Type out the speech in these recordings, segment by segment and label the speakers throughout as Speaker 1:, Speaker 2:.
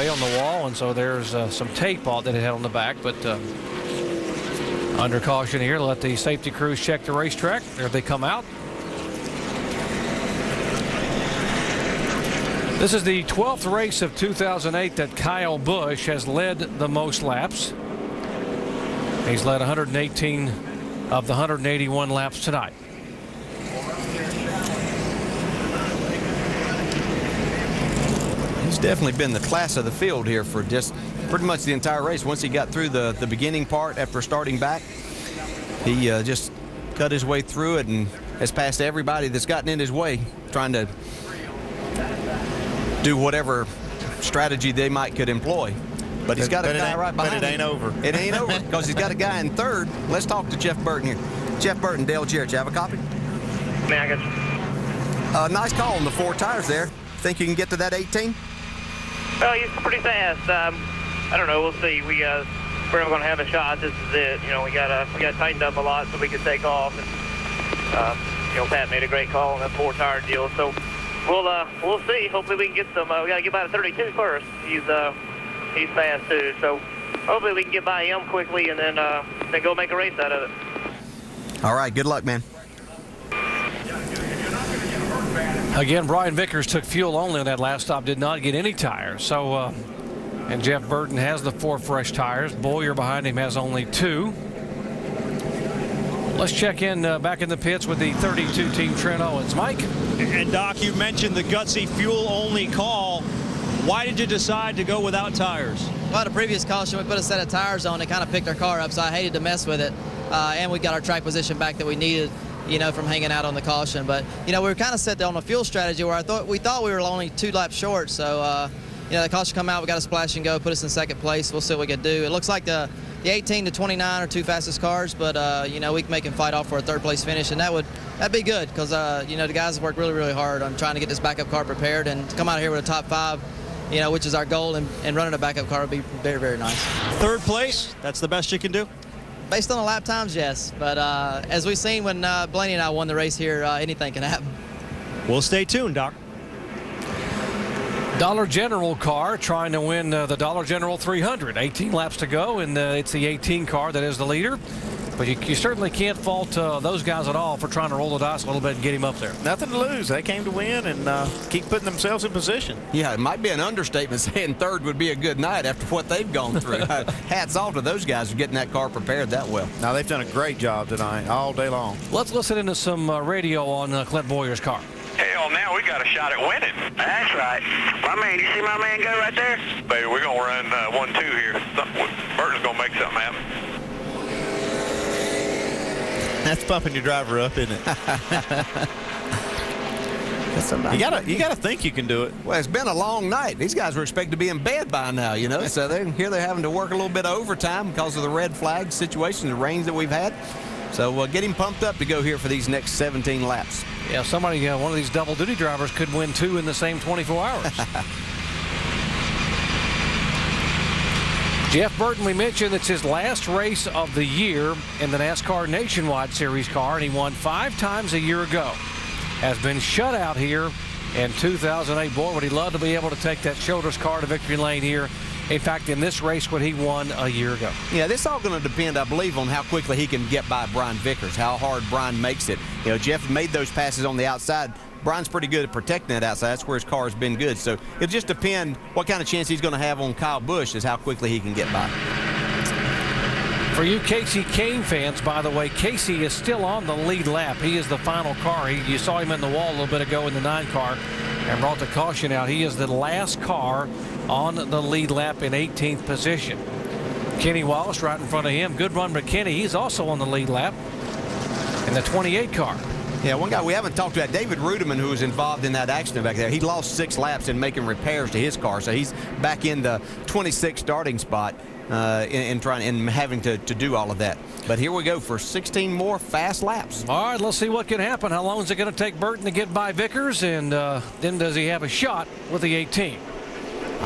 Speaker 1: away on the wall, and so there's some tape that it had on the back. But under caution here, let the safety crews check the racetrack. There they come out. This is the 12th race of 2008 that Kyle Busch has led the most laps. He's led 118 of the 181 laps tonight.
Speaker 2: He's definitely been the class of the field here for just pretty much the entire race. Once he got through the beginning part after starting back, he just cut his way through it and has passed everybody that's gotten in his way, trying to do whatever strategy they could employ. But he's got a guy right behind him.
Speaker 3: But it ain't over.
Speaker 2: It ain't over because he's got a guy in third. Let's talk to Jeff Burton here. Jeff Burton, Dale Jarrett, you have a copy?
Speaker 4: Man, I got you.
Speaker 2: Nice call on the 4 tires there. Think you can get to that 18?
Speaker 4: Well, he's pretty fast. I don't know. We'll see. We're going to have a shot. This is it. You know, we got tightened up a lot so we could take off. And, you know, Pat made a great call on that 4-tire deal. So we'll see. Hopefully we can get some. We got to get by the 32 first. He's fast too. So hopefully we can get by him quickly and then go make a race out of it.
Speaker 2: All right. Good luck, man.
Speaker 1: Again, Brian Vickers took fuel only on that last stop, did not get any tires. So, and Jeff Burton has the 4 fresh tires. Boyer behind him has only 2. Let's check in back in the pits with the 32 team, Trent Owens. Mike?
Speaker 5: And Doc, you mentioned the gutsy fuel only call. Why did you decide to go without tires?
Speaker 6: Well, the previous caution, we put a set of tires on. It kind of picked our car up, so I hated to mess with it. And we got our track position back that we needed, you know, from hanging out on the caution. But, you know, we were kind of set on a fuel strategy where we thought we were only 2 laps short. So, you know, the caution come out, we got a splash and go, put us in second place. We'll see what we can do. It looks like the 18 to 29 are 2 fastest cars, but, you know, we can make them fight off for a 3rd place finish, and that'd be good because, you know, the guys have worked really, really hard on trying to get this backup car prepared, and to come out of here with a top 5, you know, which is our goal, and running a backup car would be very, very nice.
Speaker 5: 3rd place, that's the best you can do?
Speaker 6: Based on the lap times, yes. But as we've seen when Blaney and I won the race here, anything can happen.
Speaker 5: We'll stay tuned, Doc.
Speaker 1: Dollar General car trying to win the Dollar General 300. 18 laps to go, and it's the 18 car that is the leader. But you certainly can't fault those guys at all for trying to roll the dice a little bit and get him up there.
Speaker 3: Nothing to lose. They came to win and keep putting themselves in position.
Speaker 2: Yeah, it might be an understatement saying 3rd would be a good night after what they've gone through. Hats off to those guys for getting that car prepared that well.
Speaker 3: Now, they've done a great job tonight, all day long.
Speaker 1: Let's listen into some radio on Clint Boyer's car.
Speaker 7: Hell, now we got a shot at winning. That's right. My man, you see my man go right there? Baby, we're going to run 1-2 here. Burton's going to make something happen.
Speaker 3: That's pumping your driver up, isn't it? You gotta think you can do it.
Speaker 2: Well, it's been a long night. These guys were expected to be in bed by now, you know. So they're having to work a little bit of overtime because of the red flag situation, the rains that we've had. So get him pumped up to go here for these next 17 laps.
Speaker 1: Yeah, somebody, one of these double duty drivers could win 2 in the same 24 hours. Jeff Burton, we mentioned it's his last race of the year in the NASCAR Nationwide Series car, and he won 5 times a year ago. Has been shut out here in 2008. Boy, would he love to be able to take that Childress car to victory lane here. In fact, in this race, what he won a year ago.
Speaker 2: Yeah, this is all going to depend, I believe, on how quickly he can get by Brian Vickers, how hard Brian makes it. You know, Jeff made those passes on the outside. Brian's pretty good at protecting that outside. That's where his car has been good. So it'll just depend what kind of chance he's going to have on Kyle Busch is how quickly he can get by.
Speaker 1: For you Casey Kane fans, by the way, Casey is still on the lead lap. He is the final car. You saw him in the wall a little bit ago in the 9 car and brought the caution out. He is the last car on the lead lap in 18th position. Kenny Wallace right in front of him. Good run by Kenny. He's also on the lead lap in the 28 car.
Speaker 2: Yeah, one guy we haven't talked about, David Rudiman, who was involved in that accident back there. He lost 6 laps in making repairs to his car, so he's back in the 26th starting spot in having to do all of that. But here we go for 16 more fast laps.
Speaker 1: All right, let's see what can happen. How long is it going to take Burton to get by Vickers, and then does he have a shot with the 18?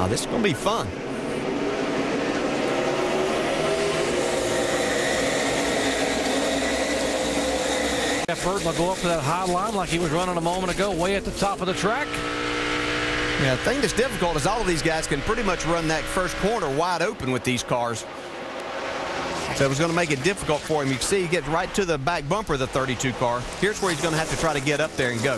Speaker 2: This is going to be fun.
Speaker 1: Jeff Burton will go up to that high line like he was running a moment ago, way at the top of the track.
Speaker 2: Yeah, the thing that's difficult is all of these guys can pretty much run that first corner wide open with these cars. So it was going to make it difficult for him. You can see he gets right to the back bumper of the 32 car. Here's where he's going to have to try to get up there and go.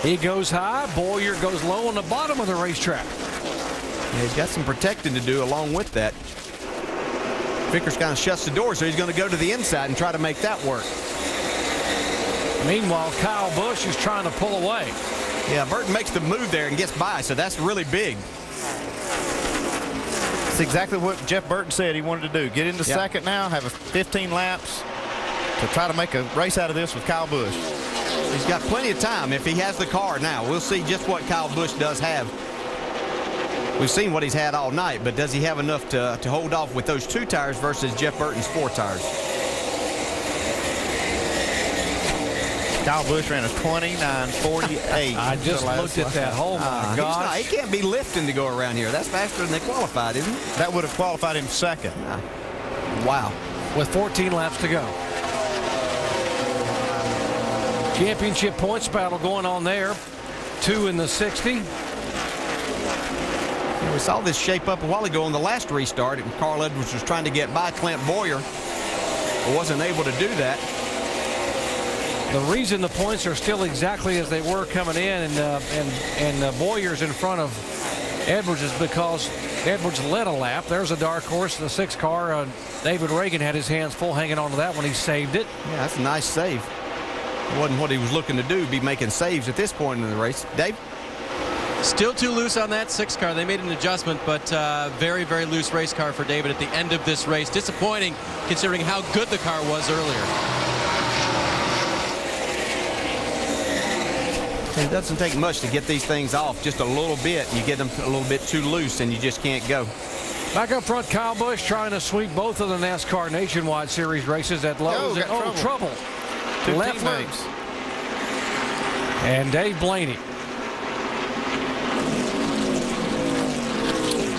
Speaker 1: He goes high. Boyer goes low on the bottom of the racetrack.
Speaker 2: Yeah, he's got some protecting to do along with that. Vickers kind of shuts the door, so he's going to go to the inside and try to make that work.
Speaker 1: Meanwhile, Kyle Busch is trying to pull away.
Speaker 2: Yeah, Burton makes the move there and gets by, so that's really big.
Speaker 3: That's exactly what Jeff Burton said he wanted to do. Get into second now, have a 15 laps to try to make a race out of this with Kyle Busch.
Speaker 2: He's got plenty of time if he has the car now. We'll see just what Kyle Busch does have. We've seen what he's had all night, but does he have enough to hold off with those 2 tires versus Jeff Burton's 4 tires?
Speaker 3: Kyle Busch ran a 29.48.
Speaker 1: I just looked at that. Oh, my gosh.
Speaker 2: He can't be lifting to go around here. That's faster than they qualified, isn't it?
Speaker 3: That would have qualified him second.
Speaker 2: Wow.
Speaker 1: With 14 laps to go. Championship points battle going on there. 2 in the 60.
Speaker 2: We saw this shape up a while ago on the last restart, and Carl Edwards was trying to get by Clint Boyer. Wasn't able to do that.
Speaker 1: The reason the points are still exactly as they were coming in, and Boyer's in front of Edwards, is because Edwards led a lap. There's a dark horse, the 6 car. David Reagan had his hands full hanging on to that one. He saved it.
Speaker 2: Yeah, that's a nice save. It wasn't what he was looking to do, be making saves at this point in the race. Dave?
Speaker 8: Still too loose on that 6 car. They made an adjustment, but very, very loose race car for David at the end of this race. Disappointing considering how good the car was earlier.
Speaker 2: It doesn't take much to get these things off, just a little bit. You get them a little bit too loose and you just can't go.
Speaker 1: Back up front, Kyle Busch trying to sweep both of the NASCAR Nationwide Series races at Lowe's. Trouble. Left legs. And Dave Blaney.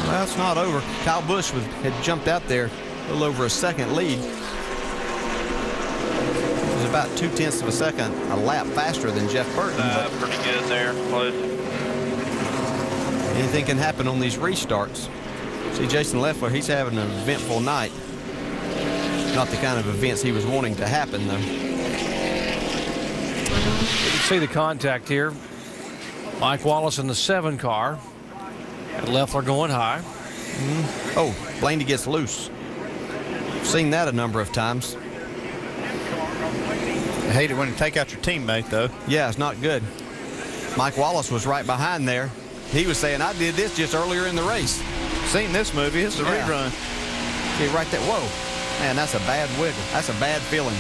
Speaker 2: Well, it's not over. Kyle Busch had jumped out there a little over a second lead. It was about 0.2 of a second a lap faster than Jeff Burton.
Speaker 7: Pretty good there, close.
Speaker 2: Anything can happen on these restarts. See, Jason Leffler, he's having an eventful night. Not the kind of events he was wanting to happen, though.
Speaker 1: You can see the contact here. Mike Wallace in the 7 car. And Leffler going high.
Speaker 2: Oh, Blaney gets loose. Seen that a number of times.
Speaker 3: I hate it when you take out your teammate, though.
Speaker 2: Yeah, it's not good. Mike Wallace was right behind there. He was saying, I did this just earlier in the race.
Speaker 3: Seen this movie. It's a rerun.
Speaker 2: See right there. Whoa. Man, that's a bad wiggle. That's a bad feeling.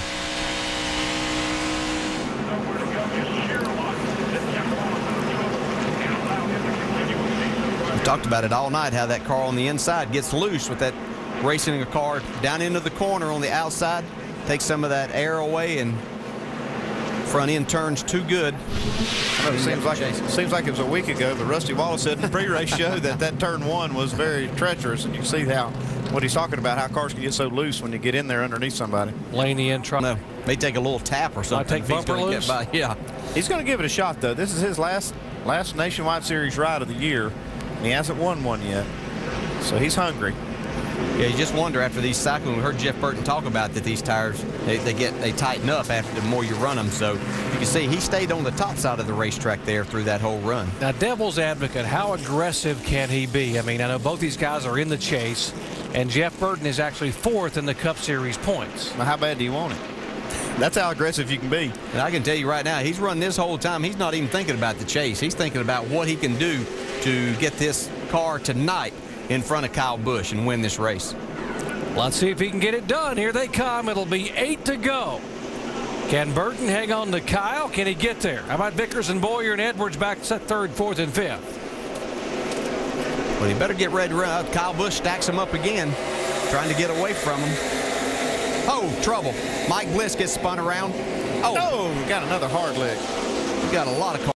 Speaker 2: We talked about it all night, how that car on the inside gets loose with that racing a car down into the corner on the outside. Takes some of that air away and front end turns too good.
Speaker 3: It seems like it was a week ago, but Rusty Wallace said in the pre-race show that turn 1 was very treacherous, and you see what he's talking about, how cars can get so loose when you get in there underneath somebody.
Speaker 1: Blaney in trouble.
Speaker 2: No, may take a little tap or something.
Speaker 1: Take bumper loose.
Speaker 2: Get by. Yeah,
Speaker 3: he's going to give it a shot though. This is his last Nationwide Series ride of the year, and he hasn't won one yet, so he's hungry.
Speaker 2: Yeah, you just wonder after these cycling. We heard Jeff Burton talk about that these tires they tighten up after the more you run them. So you can see he stayed on the top side of the racetrack there through that whole run.
Speaker 1: Now, devil's advocate, how aggressive can he be? I mean, I know both these guys are in the chase, and Jeff Burton is actually 4th in the Cup Series points.
Speaker 3: Now, how bad do you want it? That's how aggressive you can be.
Speaker 2: And I can tell you right now, he's run this whole time. He's not even thinking about the chase. He's thinking about what he can do to get this car tonight in front of Kyle Busch and win this race.
Speaker 1: Let's see if he can get it done. Here they come. It'll be 8 to go. Can Burton hang on to Kyle? Can he get there? How about Vickers and Boyer and Edwards back to 3rd, 4th, and 5th?
Speaker 2: Well, he better get ready to run up. Kyle Busch stacks him up again, trying to get away from him. Oh, trouble. Mike Bliss gets spun around.
Speaker 3: Oh, got another hard leg.
Speaker 2: We got a lot of cars.